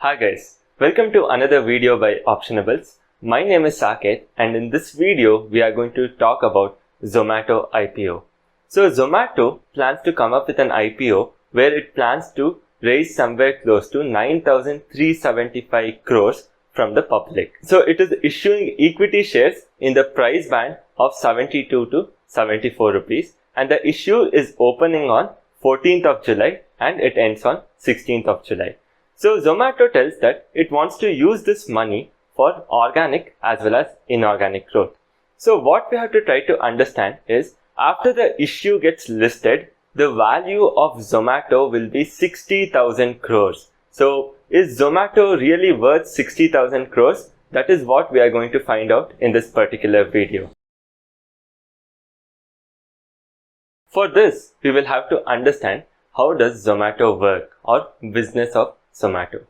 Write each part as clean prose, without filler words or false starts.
Hi guys, welcome to another video by Optionables. My name is Saket and in this video we are going to talk about Zomato IPO. So Zomato plans to come up with an IPO where it plans to raise somewhere close to 9,375 crores from the public. So it is issuing equity shares in the price band of 72 to 74 rupees and the issue is opening on 14th of July and it ends on 16th of July. So Zomato tells that it wants to use this money for organic as well as inorganic growth. So what we have to try to understand is after the issue gets listed, the value of Zomato will be 60,000 crores. So is Zomato really worth 60,000 crores? That is what we are going to find out in this particular video. For this, we will have to understand how does Zomato work or business of Zomato.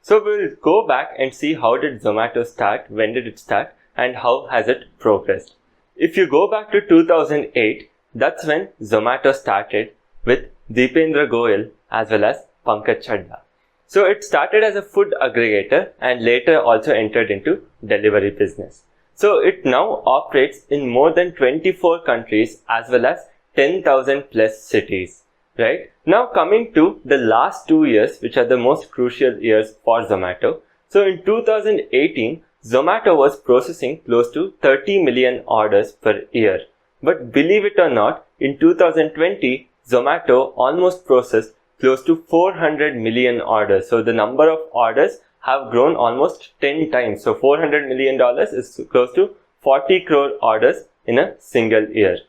So we will go back and see how did Zomato start, when did it start and how has it progressed. If you go back to 2008, that's when Zomato started with Deependra Goyal as well as Pankaj Chadha. So it started as a food aggregator and later also entered into delivery business. So it now operates in more than 24 countries as well as 10,000 plus cities. Right? Now coming to the last 2 years, which are the most crucial years for Zomato. So in 2018, Zomato was processing close to 30 million orders per year. But believe it or not, in 2020, Zomato almost processed close to 400 million orders. So the number of orders have grown almost 10 times. So $400 million is close to 40 crore orders in a single year.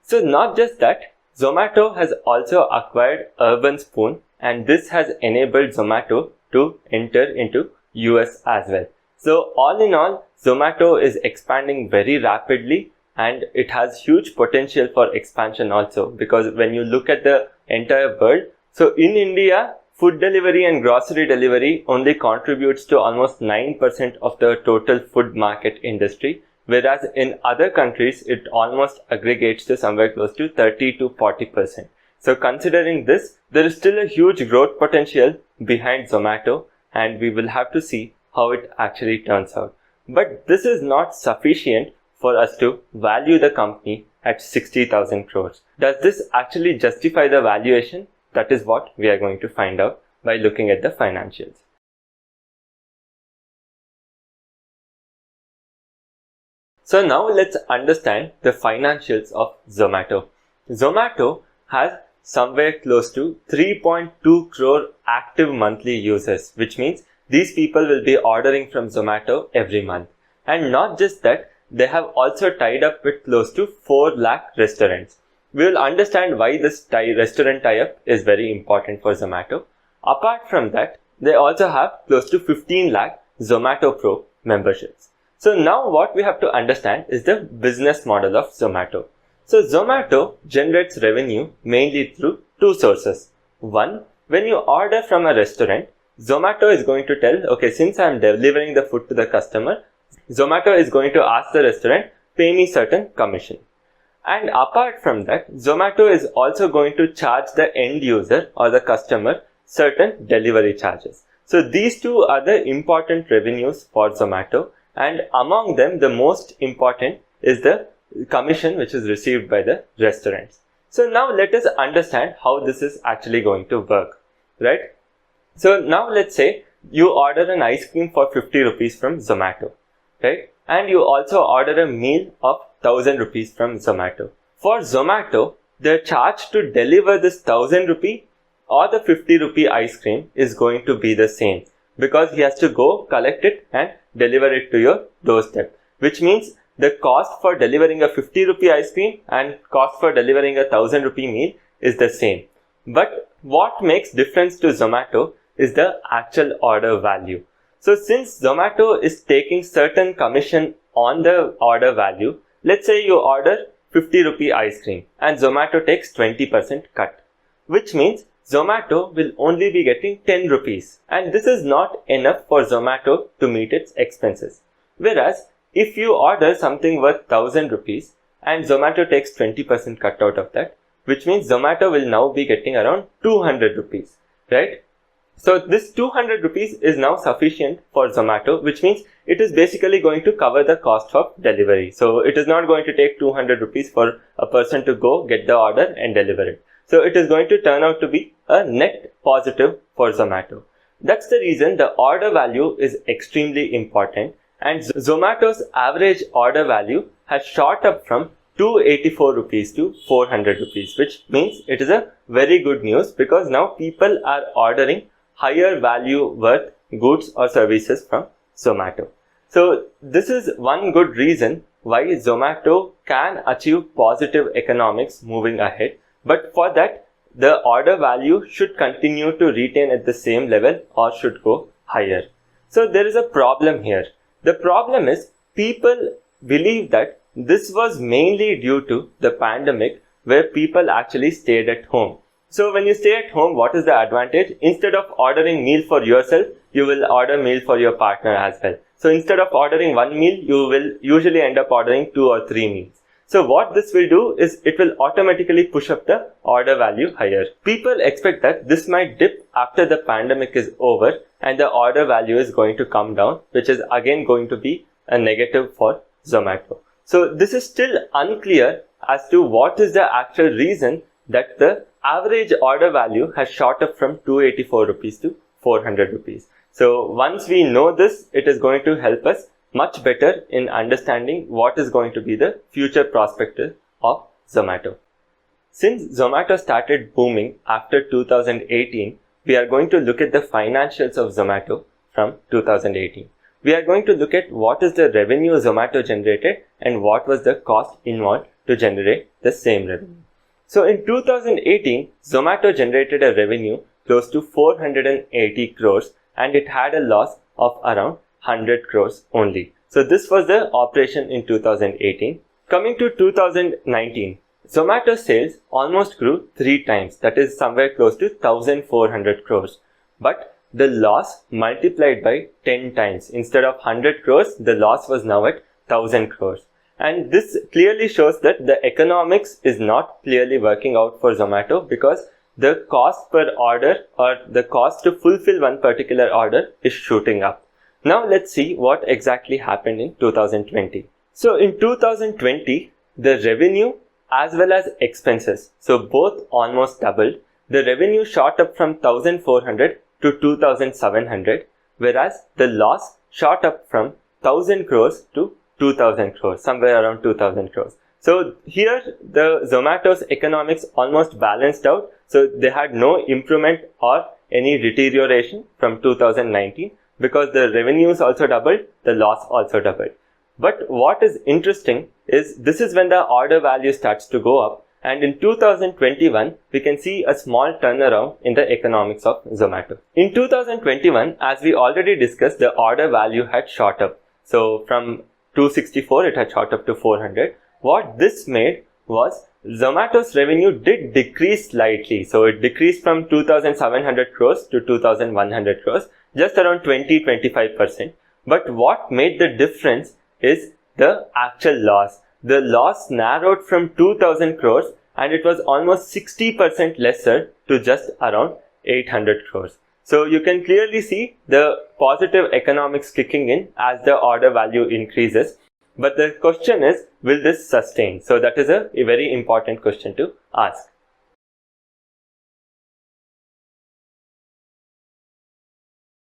So not just that, Zomato has also acquired Urban Spoon and this has enabled Zomato to enter into US as well. So all in all, Zomato is expanding very rapidly and it has huge potential for expansion also because when you look at the entire world, so in India, food delivery and grocery delivery only contributes to almost 9% of the total food market industry. Whereas in other countries, it almost aggregates to somewhere close to 30 to 40%. So considering this, there is still a huge growth potential behind Zomato and we will have to see how it actually turns out. But this is not sufficient for us to value the company at 60,000 crores. Does this actually justify the valuation? That is what we are going to find out by looking at the financials. So now let's understand the financials of Zomato. Zomato has somewhere close to 3.2 crore active monthly users, which means these people will be ordering from Zomato every month. And not just that, they have also tied up with close to 4 lakh restaurants. We will understand why this restaurant tie-up is very important for Zomato. Apart from that, they also have close to 15 lakh Zomato Pro memberships. So now what we have to understand is the business model of Zomato. So Zomato generates revenue mainly through two sources. One, when you order from a restaurant, Zomato is going to tell, okay, since I am delivering the food to the customer, Zomato is going to ask the restaurant, pay me certain commission. And apart from that, Zomato is also going to charge the end user or the customer certain delivery charges. So these two are the important revenues for Zomato. And among them, the most important is the commission which is received by the restaurants. So now let us understand how this is actually going to work, right? So now let's say you order an ice cream for 50 rupees from Zomato, right? And you also order a meal of 1000 rupees from Zomato. For Zomato, the charge to deliver this 1000 rupee or the 50 rupee ice cream is going to be the same because he has to go collect it and deliver it to your doorstep, which means the cost for delivering a 50 rupee ice cream and cost for delivering a 1000 rupee meal is the same. But what makes difference to Zomato is the actual order value. So since Zomato is taking certain commission on the order value, let's say you order 50 rupee ice cream and Zomato takes 20% cut, which means Zomato will only be getting 10 rupees and this is not enough for Zomato to meet its expenses. Whereas if you order something worth 1000 rupees and Zomato takes 20% cut out of that, which means Zomato will now be getting around 200 rupees, right? So this 200 rupees is now sufficient for Zomato, which means it is basically going to cover the cost of delivery. So it is not going to take 200 rupees for a person to go get the order and deliver it. So it is going to turn out to be a net positive for Zomato. That's the reason the order value is extremely important, and Zomato's average order value has shot up from 284 rupees to 400 rupees, which means it is a very good news because now people are ordering higher value worth goods or services from Zomato. So this is one good reason why Zomato can achieve positive economics moving ahead. But for that, the order value should continue to retain at the same level or should go higher. So there is a problem here. The problem is people believe that this was mainly due to the pandemic where people actually stayed at home. So when you stay at home, what is the advantage? Instead of ordering meal for yourself, you will order meal for your partner as well. So instead of ordering one meal, you will usually end up ordering 2 or 3 meals. So what this will do is it will automatically push up the order value higher. People expect that this might dip after the pandemic is over and the order value is going to come down, which is again going to be a negative for Zomato. So this is still unclear as to what is the actual reason that the average order value has shot up from 284 rupees to 400 rupees. So once we know this, it is going to help us much better in understanding what is going to be the future perspective of Zomato. Since Zomato started booming after 2018, we are going to look at the financials of Zomato from 2018. We are going to look at what is the revenue Zomato generated and what was the cost involved to generate the same revenue. So in 2018, Zomato generated a revenue close to 480 crores and it had a loss of around 100 crores only. So this was the operation in 2018. Coming to 2019, Zomato sales almost grew 3 times, that is somewhere close to 1400 crores. But the loss multiplied by 10 times. Instead of 100 crores, the loss was now at 1000 crores. And this clearly shows that the economics is not clearly working out for Zomato because the cost per order or the cost to fulfill one particular order is shooting up. Now let's see what exactly happened in 2020. So in 2020, the revenue as well as expenses, so both almost doubled. The revenue shot up from 1400 to 2700, whereas the loss shot up from 1000 crores to 2000 crores, somewhere around 2000 crores. So here the Zomato's economics almost balanced out. So they had no improvement or any deterioration from 2019 because the revenues also doubled, the loss also doubled. But what is interesting is this is when the order value starts to go up, and in 2021 we can see a small turnaround in the economics of Zomato. In 2021, as we already discussed, the order value had shot up. So from 264 it had shot up to 400. What this made was Zomato's revenue did decrease slightly. So it decreased from 2700 crores to 2100 crores, just around 20-25%. But what made the difference is the actual loss. The loss narrowed from 2000 crores and it was almost 60% lesser to just around 800 crores. So you can clearly see the positive economics kicking in as the order value increases. But the question is, will this sustain? So that is a very important question to ask.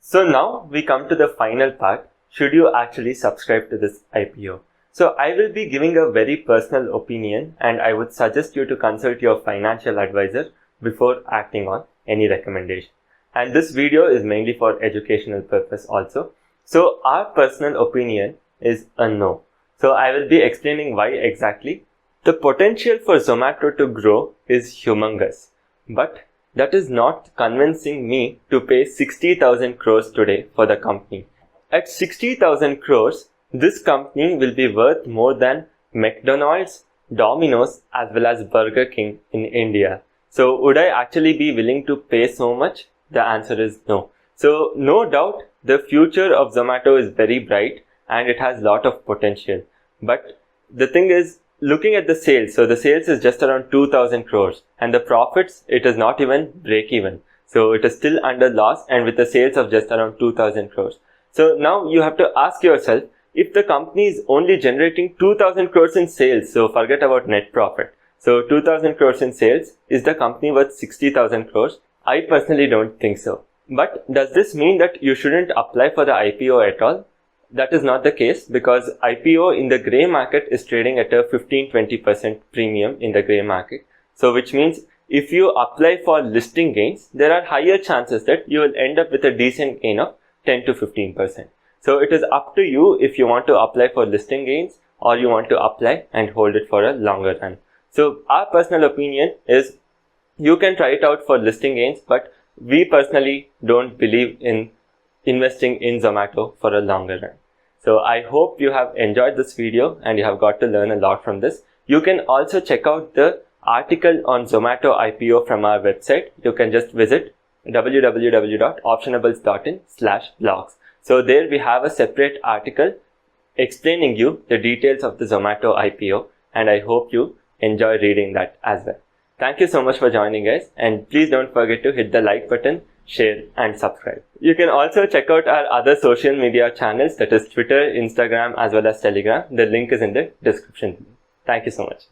So now we come to the final part. Should you actually subscribe to this IPO? So I will be giving a very personal opinion and I would suggest you to consult your financial advisor before acting on any recommendation. And this video is mainly for educational purpose also. So our personal opinion is a no. So I will be explaining why exactly. The potential for Zomato to grow is humongous, but that is not convincing me to pay 60,000 crores today for the company. At 60,000 crores, this company will be worth more than McDonald's, Domino's as well as Burger King in India. So would I actually be willing to pay so much? The answer is no. So no doubt the future of Zomato is very bright and it has a lot of potential. But the thing is, looking at the sales, so the sales is just around 2000 crores and the profits, it is not even break even. So it is still under loss and with the sales of just around 2000 crores. So now you have to ask yourself, if the company is only generating 2000 crores in sales, so forget about net profit. So 2000 crores in sales, is the company worth 60,000 crores? I personally don't think so. But does this mean that you shouldn't apply for the IPO at all? That is not the case, because IPO in the grey market is trading at a 15-20% premium in the grey market. So which means if you apply for listing gains, there are higher chances that you will end up with a decent gain of 10 to 15%. So it is up to you if you want to apply for listing gains or you want to apply and hold it for a longer run. So our personal opinion is you can try it out for listing gains, but we personally don't believe in investing in Zomato for a longer run. So I hope you have enjoyed this video and you have got to learn a lot from this. You can also check out the article on Zomato IPO from our website. You can just visit www.optionables.in/blogs. So there we have a separate article explaining you the details of the Zomato IPO, and I hope you enjoy reading that as well. Thank you so much for joining, guys, and please don't forget to hit the like button, share and subscribe. You can also check out our other social media channels, that is Twitter, Instagram as well as Telegram. The link is in the description. Thank you so much.